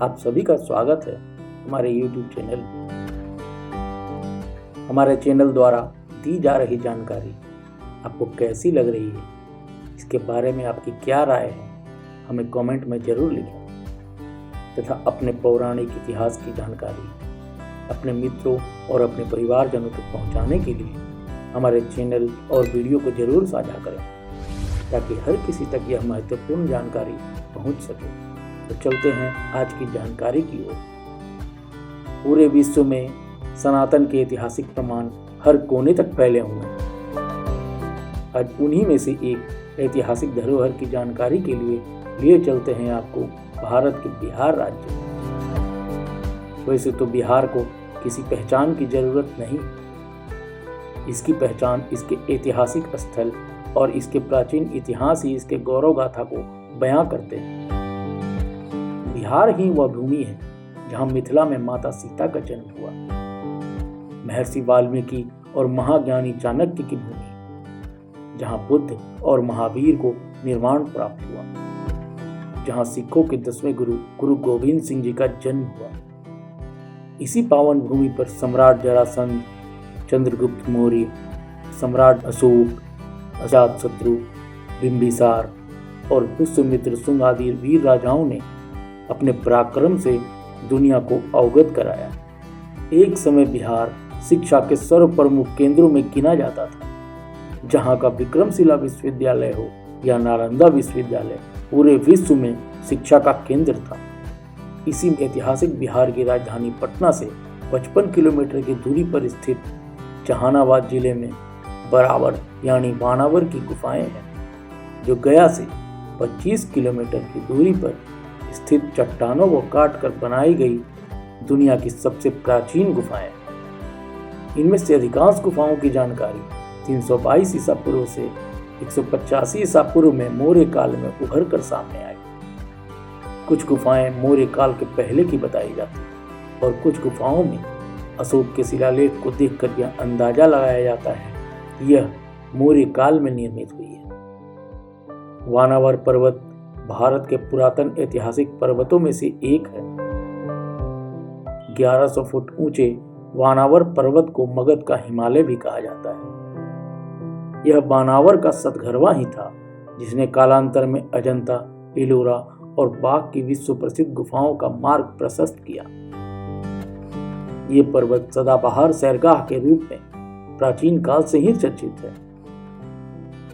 आप सभी का स्वागत है हमारे YouTube चैनल में। हमारे चैनल द्वारा दी जा रही जानकारी आपको कैसी लग रही है, इसके बारे में आपकी क्या राय है, हमें कमेंट में जरूर लिखें तथा अपने पौराणिक इतिहास की जानकारी अपने मित्रों और अपने परिवारजनों तक पहुंचाने के लिए हमारे चैनल और वीडियो को जरूर साझा करें ताकि हर किसी तक यह महत्वपूर्ण जानकारी पहुंच सके। तो चलते हैं आज की जानकारी की ओर। पूरे विश्व में सनातन के ऐतिहासिक प्रमाण हर कोने तक फैले हुए हैं। आज उन्हीं में से एक ऐतिहासिक धरोहर की जानकारी के लिए चलते हैं आपको भारत के बिहार राज्य। वैसे तो बिहार को किसी पहचान की जरूरत नहीं, इसकी पहचान इसके ऐतिहासिक स्थल और इसके प्राचीन इतिहास ही इसके गौरव गाथा को बयां करते हैं। बिहार ही वह भूमि है जहां मिथिला में माता सीता का जन्म हुआ, महर्षि वाल्मीकि और महाज्ञानी चाणक्य की भूमि, जहां बुद्ध और महावीर को निर्वाण प्राप्त हुआ, जहां सिखों के 10वें गुरु गोविंद सिंह जी का जन्म हुआ। इसी पावन भूमि पर सम्राट जरासंध, चंद्रगुप्त मौर्य, सम्राट अशोक, अजातशत्रु, बिंबिसार और पुष्यमित्र शुंग आदि वीर राजाओं ने अपने पराक्रम से दुनिया को अवगत कराया। एक समय बिहार शिक्षा के सर्व प्रमुख केंद्रों में गिना जाता था। जहां का विक्रमशिला विश्वविद्यालय हो या नालंदा विश्वविद्यालय पूरे विश्व में शिक्षा का केंद्र था। इसी ऐतिहासिक बिहार की राजधानी पटना से 55 किलोमीटर की दूरी पर स्थित जहानाबाद जिले में बराबर यानी वानावर की गुफाएं हैं, जो गया से 25 किलोमीटर की दूरी पर स्थित चट्टानों को काट कर बनाई गई दुनिया की सबसे प्राचीन गुफाएं। इनमें से अधिकांश गुफाओं की जानकारी 322 ईसा पूर्व से 185 ईसा पूर्व में मौर्य काल में उभर कर सामने आई। कुछ गुफाएं मौर्य काल के पहले की बताई जाती और कुछ गुफाओं में अशोक के शिलालेख को देखकर यह अंदाजा लगाया जाता है कि यह मौर्य काल में निर्मित हुई है। वानावर पर्वत भारत के पुरातन ऐतिहासिक पर्वतों में से एक है। 1100 फुट ऊंचे वानावर पर्वत को मगध का हिमालय भी कहा जाता है। यह वानावर का सतघरवा ही था जिसने कालांतर में अजंता, एलोरा और बाघ की विश्व प्रसिद्ध गुफाओं का मार्ग प्रशस्त किया। ये पर्वत सदाबहार सैरगाह के रूप में प्राचीन काल से ही चर्चित है।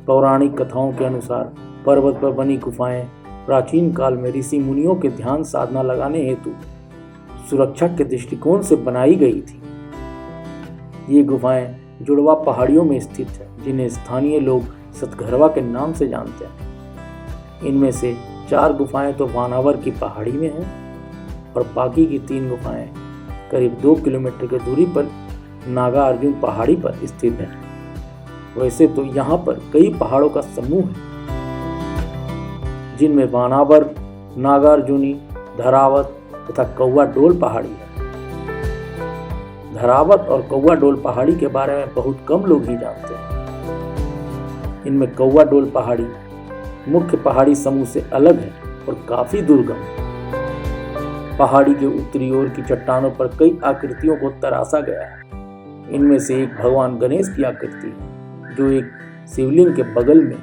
पौराणिक कथाओं के अनुसार पर्वत पर बनी गुफाएं प्राचीन काल में ऋषि मुनियों के ध्यान साधना लगाने हेतु सुरक्षा के दृष्टिकोण से बनाई गई थी। ये गुफाएं जुड़वा पहाड़ियों में स्थित है, जिन्हें स्थानीय लोग सतघरवा के नाम से जानते हैं। इनमें से 4 गुफाएं तो वानावर की पहाड़ी में हैं और बाकी की 3 गुफाएं करीब 2 किलोमीटर की दूरी पर नागार्जुन पहाड़ी पर स्थित है। वैसे तो यहाँ पर कई पहाड़ों का समूह है, जिनमें वानावर, नागार्जुनी, धरावत तथा कौवा डोल पहाड़ी है। धरावत और कौवा डोल पहाड़ी के बारे में बहुत कम लोग ही जानते हैं। इनमें कौवा डोल पहाड़ी मुख्य पहाड़ी समूह से अलग है और काफी दुर्गम है। पहाड़ी के उत्तरी ओर की चट्टानों पर कई आकृतियों को तराशा गया है। इनमें से एक भगवान गणेश की आकृति है, जो एक शिवलिंग के बगल में।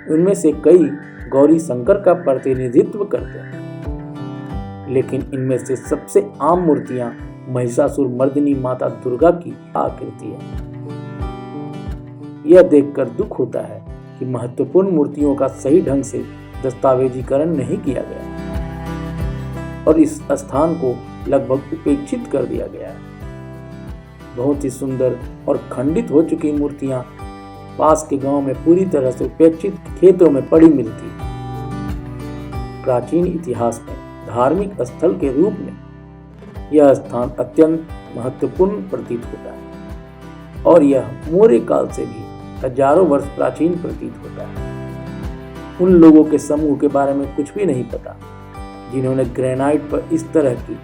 उनमें से कई गौरी शंकर का प्रतिनिधित्व करते हैं, लेकिन इनमें से सबसे आम मूर्तियां महिषासुर मर्दिनी माता दुर्गा की आकृति है। यह देखकर दुख होता है कि महत्वपूर्ण मूर्तियों का सही ढंग से दस्तावेजीकरण नहीं किया गया और इस स्थान को लगभग उपेक्षित कर दिया गया है। बहुत ही सुंदर और खंडित हो चुकी मूर्तियां पास के गांव में पूरी तरह से उपेक्षित खेतों में पड़ी मिलती है। प्राचीन इतिहास में धार्मिक स्थल के रूप में यह स्थान अत्यंत महत्वपूर्ण प्रतीत होता है और यह मौर्य काल से भी हजारों वर्ष प्राचीन प्रतीत होता है। उन लोगों के समूह के बारे में कुछ भी नहीं पता जिन्होंने ग्रेनाइट पर इस तरह की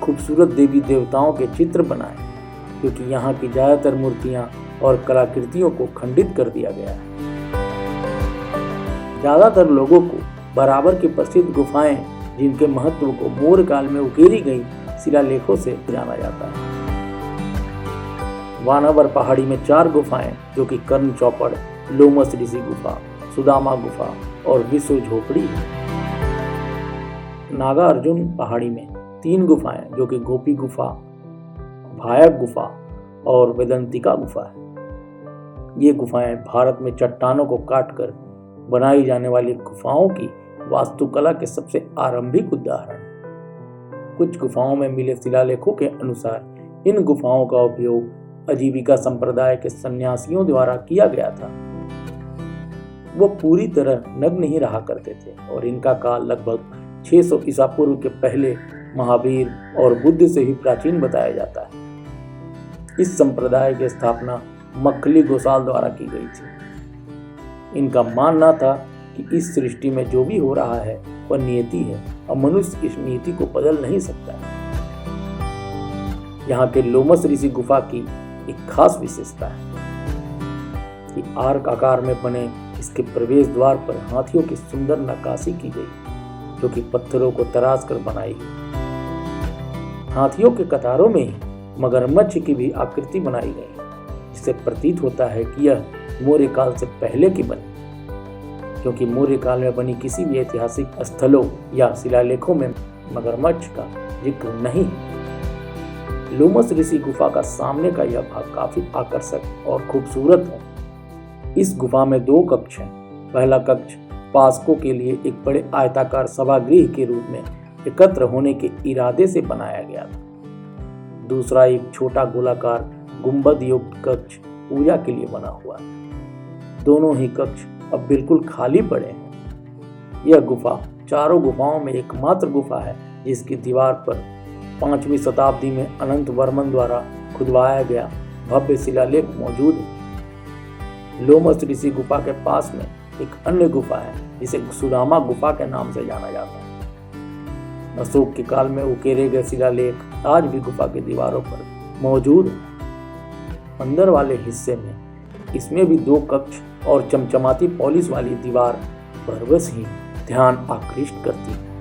खूबसूरत देवी देवताओं के चित्र बनाए, क्योंकि यहाँ की ज्यादातर मूर्तियां और कलाकृतियों को खंडित कर दिया गया है। ज्यादातर लोगों को बराबर की प्रसिद्ध गुफाएं जिनके महत्व को मौर्य काल में उकेरी गई शिलालेखों से जाना जाता है। वानावर पहाड़ी में 4 गुफाएं जो कि कर्ण चौपड़, लोमस ऋषि गुफा, सुदामा गुफा और विश्व झोपड़ी है। नागा अर्जुन पहाड़ी में 3 गुफाएं जो कि गोपी गुफा, भायक गुफा और वेदंतिका गुफा है। ये गुफाएं भारत में चट्टानों को काटकर बनाई जाने वाली गुफाओं की वास्तुकला के सबसे आरंभिक उदाहरण हैं। कुछ गुफाओं में मिले शिलालेखों के अनुसार इन गुफाओं का उपयोग आजीविका संप्रदाय के सन्यासियों द्वारा किया गया था। वो पूरी तरह नग्न ही रहा करते थे और इनका काल लगभग 600 ईसा पूर्व के पहले महावीर और बुद्ध से ही प्राचीन बताया जाता है। इस संप्रदाय की स्थापना मक्खली गोसाल द्वारा की गई थी। इनका मानना था कि इस सृष्टि में जो भी हो रहा है वह नियति है और मनुष्य इस नियति को बदल नहीं सकता। यहाँ के लोमस ऋषि गुफा की एक खास विशेषता है कि आर्क आकार में बने इसके प्रवेश द्वार पर हाथियों की सुंदर नक्काशी की गई, जो कि पत्थरों को तराश कर बनाई गई। हाथियों के कतारों में ही मगरमच्छ की भी आकृति बनाई गई, जिससे प्रतीत होता है कि यह मौर्य काल से पहले की बनी, क्योंकि मौर्य काल में बनी किसी भी ऐतिहासिक स्थलों या शिलालेखों में मगरमच्छ का जिक्र नहीं है। लोमस ऋषि गुफा का सामने का यह भाग काफी आकर्षक और खूबसूरत है। इस गुफा में 2 कक्ष हैं। पहला कक्ष उपासकों के लिए एक बड़े आयताकार सभागृह के रूप में एकत्र होने के इरादे से बनाया गया था। दूसरा एक छोटा गोलाकार गुंबद युक्त कक्ष पूजा के लिए बना हुआ है। दोनों ही कक्ष अब बिल्कुल खाली पड़े हैं। यह गुफा चारों गुफाओं में एकमात्र गुफा है जिसकी दीवार पर 5वीं शताब्दी में अनंत वर्मन द्वारा खुदवाया गया भव्य शिलालेख मौजूद है। लोमस ऋषि गुफा के पास में एक अन्य गुफा है जिसे सुदामा गुफा के नाम से जाना जाता है। अशोक के काल में उकेरे गए शिलालेख आज भी गुफा की दीवारों पर मौजूद है। अंदर वाले हिस्से में इसमें भी 2 कक्ष और चमचमाती पॉलिश वाली दीवार बरबस ही ध्यान आकृष्ट करती है।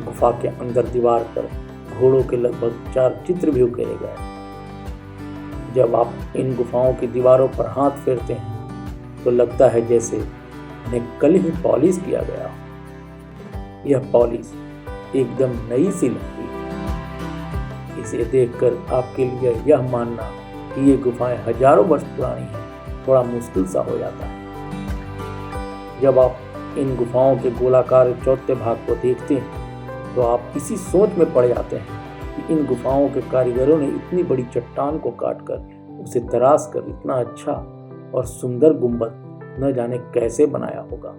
गुफा के अंदर दीवार पर घोड़ों के लगभग 4 चित्र भी उकेरे गए। जब आप इन गुफाओं की दीवारों पर हाथ फेरते हैं तो लगता है जैसे उन्हें कल ही पॉलिश किया गया हो। यह पॉलिश एकदम नई सी लगती है। इसे देखकर आपके लिए यह मानना कि ये गुफाएं हजारों वर्ष पुरानी हैं थोड़ा मुश्किल सा हो जाता है। जब आप इन गुफाओं के गोलाकार चौथे भाग को देखते हैं तो आप इसी सोच में पड़ जाते हैं कि इन गुफाओं के कारीगरों ने इतनी बड़ी चट्टान को काटकर उसे तराश कर इतना अच्छा और सुंदर गुंबद न जाने कैसे बनाया होगा।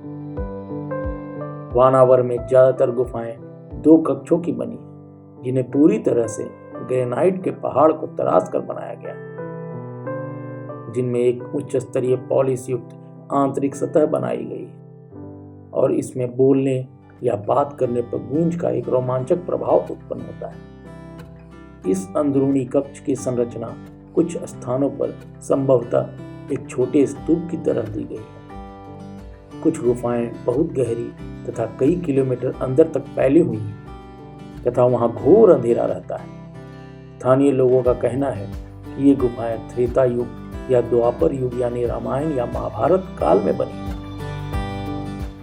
वानावर में ज्यादातर गुफाएं 2 कक्षों की बनी है, जिन्हें पूरी तरह से ग्रेनाइट के पहाड़ को तराश कर बनाया गया, जिनमें एक उच्च स्तरीय पॉलिश युक्त आंतरिक सतह बनाई गई है और इसमें बोलने या बात करने पर गूंज का एक रोमांचक प्रभाव उत्पन्न होता है। इस अंदरूनी कक्ष की संरचना कुछ स्थानों पर संभवतः एक छोटे स्तूप की तरह दी गई है। कुछ गुफाएं बहुत गहरी तथा कई किलोमीटर अंदर तक फैली हुई हैं तथा वहां घोर अंधेरा रहता है। स्थानीय लोगों का कहना है कि ये गुफाएं त्रेता युग या द्वापर युग यानी रामायण या महाभारत काल में बनी हैं।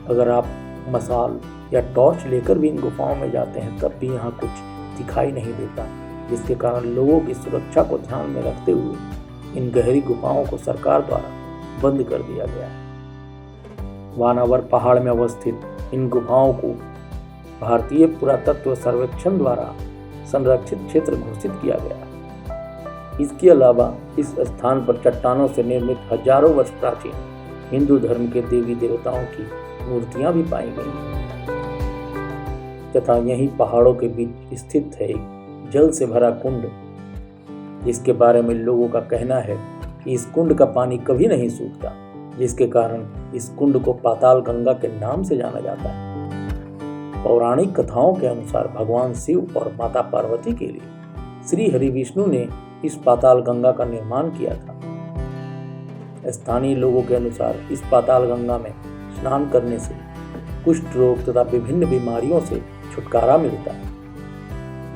अगर आप मसाल या टॉर्च लेकर भी इन गुफाओं में जाते हैं तब भी यहाँ कुछ दिखाई नहीं देता, जिसके कारण लोगों की सुरक्षा को ध्यान में रखते हुए इन गहरी गुफाओं को सरकार द्वारा बंद कर दिया गया है। वानावर पहाड़ में अवस्थित इन गुफाओं को भारतीय पुरातत्व सर्वेक्षण द्वारा संरक्षित क्षेत्र घोषित किया गया है। इसके अलावा इस स्थान पर चट्टानों से निर्मित हजारों वर्ष प्राचीन हिंदू धर्म के देवी देवताओं की मूर्तियां भी पाई गई तथा यहीं पहाड़ों के बीच स्थित है एक जल से भरा कुंड, जिसके बारे में लोगों का कहना है कि इस कुंड का पानी कभी नहीं सूखता, जिसके कारण इस कुंड को पाताल गंगा के नाम से जाना जाता है। पौराणिक कथाओं के अनुसार भगवान शिव और माता पार्वती के लिए श्री हरि विष्णु ने इस पाताल गंगा का निर्माण किया था। स्थानीय लोगों के अनुसार इस पाताल गंगा में स्नान करने से कुष्ठ रोग तथा विभिन्न बीमारियों से छुटकारा मिलता है।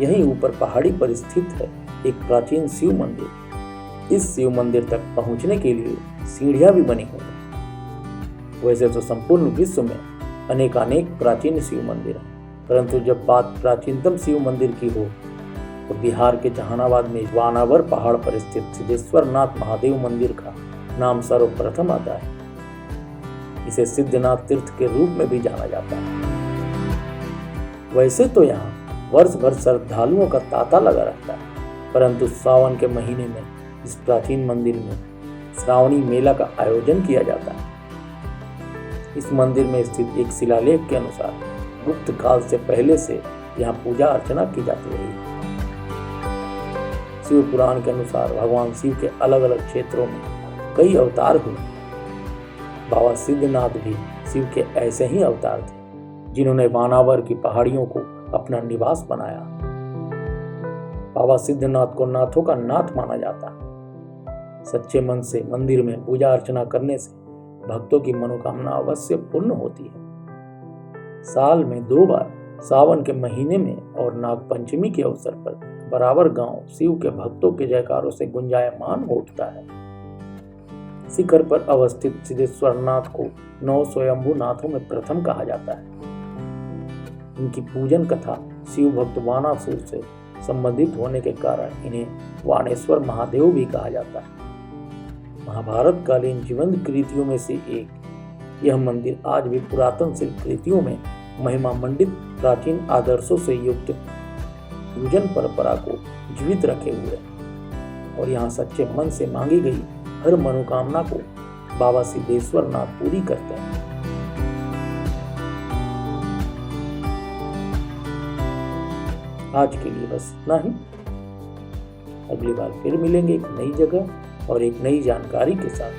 यहीं ऊपर पहाड़ी पर स्थित है एक प्राचीन शिव मंदिर। इस शिव मंदिर तक पहुंचने के लिए सीढ़ियां भी बनी हुई हैं। वैसे तो संपूर्ण विश्व में अनेकानेक प्राचीन शिव मंदिर हैं, परंतु जब बात प्राचीनतम शिव मंदिर की हो तो बिहार के जहानाबाद में वानावर पहाड़ पर स्थित सिद्धेश्वर नाथ महादेव मंदिर का नाम सर्वप्रथम आता है। इसे सिद्धनाथ तीर्थ के रूप में भी जाना जाता है। वैसे तो यहाँ वर्ष भर श्रद्धालुओं का तांता लगा रहता है, परंतु सावन के महीने में इस प्राचीन मंदिर में श्रावणी मेला का आयोजन किया जाता है। इस मंदिर में स्थित एक शिलालेख के अनुसार गुप्त काल से पहले से यहाँ पूजा अर्चना की जाती रही है। शिव पुराण के अनुसार भगवान शिव के अलग अलग क्षेत्रों में कई अवतार हुए। बाबा सिद्धनाथ भी शिव के ऐसे ही अवतार थे, जिन्होंने वानावर की पहाड़ियों को अपना निवास बनाया। बाबा सिद्धनाथ को नाथों का नाथ माना जाता है। सच्चे मन से मंदिर में पूजा अर्चना करने से भक्तों की मनोकामना अवश्य पूर्ण होती है। साल में 2 बार सावन के महीने में और नागपंचमी के अवसर पर बराबर गांव शिव के भक्तों के जयकारों से गुंजायमान हो उठता है। शिखर पर अवस्थित सिद्धेश्वर नाथ को 9 स्वयंभू नाथों में प्रथम कहा जाता है। इनकी पूजन कथा शिव भक्त वानासुर से संबंधित होने के कारण इन्हें वाणेश्वर महादेव भी कहा जाता है। महाभारत कालीन जीवंत कृतियों में से एक यह मंदिर आज भी पुरातन शिल्प कृतियों में महिमा मंडित प्राचीन आदर्शों से युक्त पूजन परंपरा को जीवित रखे हुए है और यहाँ सच्चे मन से मांगी गई हर मनोकामना को बाबा सिद्धेश्वर नाथ पूरी करते हैं। आज के लिए बस इतना ही। अगली बार फिर मिलेंगे एक नई जगह और एक नई जानकारी के साथ।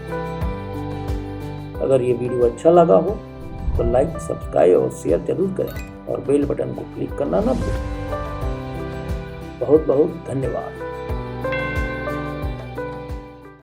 अगर ये वीडियो अच्छा लगा हो तो लाइक, सब्सक्राइब और शेयर जरूर करें और बेल बटन को क्लिक करना न भूलें। बहुत बहुत धन्यवाद।